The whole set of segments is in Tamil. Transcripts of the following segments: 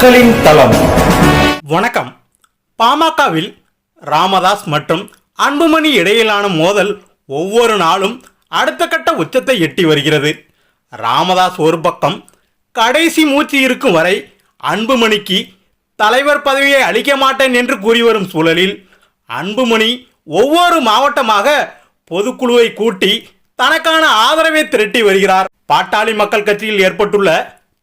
மக்களின் தளம். வணக்கம். பாமகவில் ராமதாஸ் மற்றும் அன்புமணி இடையிலான மோதல் ஒவ்வொரு நாளும் அடுத்த கட்ட உச்சத்தை எட்டி வருகிறது. ராமதாஸ் ஒரு பக்கம் கடைசி மூச்சு இருக்கும் வரை அன்புமணிக்கு தலைவர் பதவியை அளிக்க மாட்டேன் என்று கூறி வரும் சூழலில், அன்புமணி ஒவ்வொரு மாவட்டமாக பொதுக்குழுவை கூட்டி தனக்கான ஆதரவை திரட்டி வருகிறார். பாட்டாளி மக்கள் கட்சியில் ஏற்பட்டுள்ள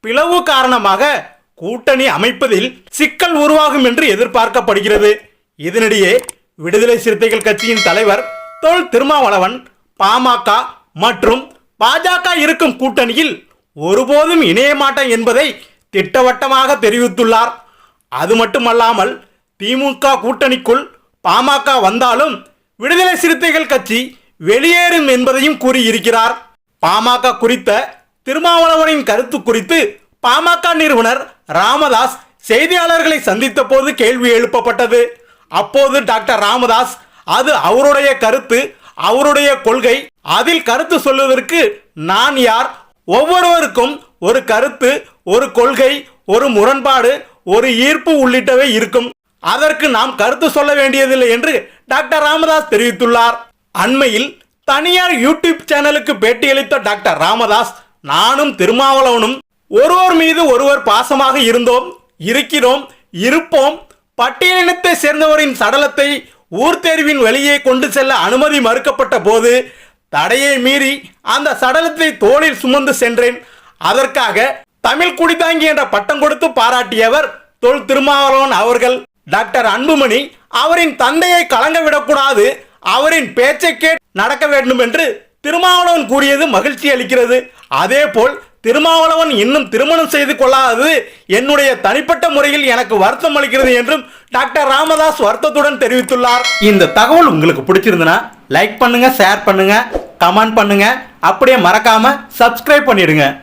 பிளவு காரணமாக கூட்டணி அமைப்பதில் சிக்கல் உருவாகும் என்று எதிர்பார்க்கப்படுகிறது. இதனிடையே விடுதலை சிறுத்தைகள் கட்சியின் தலைவர் தொல் திருமாவளவன் பாமக மற்றும் பாஜக இருக்கும் கூட்டணியில் ஒருபோதும் இணைய மாட்டேன் என்பதை திட்டவட்டமாக தெரிவித்துள்ளார். அது மட்டுமல்லாமல் திமுக கூட்டணிக்குள் பாமக வந்தாலும் விடுதலை சிறுத்தைகள் கட்சி வெளியேறும் என்பதையும் கூறியிருக்கிறார். பாமக குறித்த திருமாவளவனின் கருத்து குறித்து பாமக நிறுவனர் ராமதாஸ் செய்தியாளர்களை சந்தித்த போது கேள்வி எழுப்பப்பட்டது. அப்போது டாக்டர் ராமதாஸ், அது அவருடைய கருத்து, அவருடைய கொள்கை, அதில் கருத்து சொல்வதற்கு நான் யார்? ஒவ்வொருவருக்கும் ஒரு கருத்து, ஒரு கொள்கை, ஒரு முரண்பாடு, ஒரு ஈர்ப்பு உள்ளிட்டவை இருக்கும். அதற்கு நாம் கருத்து சொல்ல வேண்டியதில்லை என்று டாக்டர் ராமதாஸ் தெரிவித்துள்ளார். அண்மையில் தனியார் யூடியூப் சேனலுக்கு பேட்டியளித்த டாக்டர் ராமதாஸ், நானும் திருமாவளவனும் ஒருவர் மீது ஒருவர் பாசமாக இருந்தோம், இருக்கிறோம், இருப்போம். பட்டியலினத்தை சேர்ந்தவரின் சடலத்தை ஊர் தேர்வின் வெளியே கொண்டு செல்ல அனுமதி மறுக்கப்பட்ட போது தடையை மீறி அந்த சடலத்தை தோளில் சுமந்து சென்றேன். அதற்காக தமிழ் குடிதாங்கி என்ற பட்டம் கொடுத்து பாராட்டியவர் தொல் திருமாவளவன் அவர்கள். டாக்டர் அன்புமணி அவரின் தந்தையை கலங்க விடக்கூடாது, அவரின் பேச்சை கேட்டு நடக்க வேண்டும் என்று திருமாவளவன் கூறியது மகிழ்ச்சி அளிக்கிறது. அதே போல் திருமாவளவன் இன்னும் திருமணம் செய்து கொள்ளாதது என்னுடைய தனிப்பட்ட முறையில் எனக்கு வருத்தம் அளிக்கிறது என்றும் டாக்டர் ராமதாஸ் வருத்தத்துடன் தெரிவித்துள்ளார். இந்த தகவல் உங்களுக்கு பிடிச்சிருந்தனா லைக் பண்ணுங்க, ஷேர் பண்ணுங்க, கமெண்ட் பண்ணுங்க, அப்படியே மறக்காம சப்ஸ்கிரைப் பண்ணிடுங்க.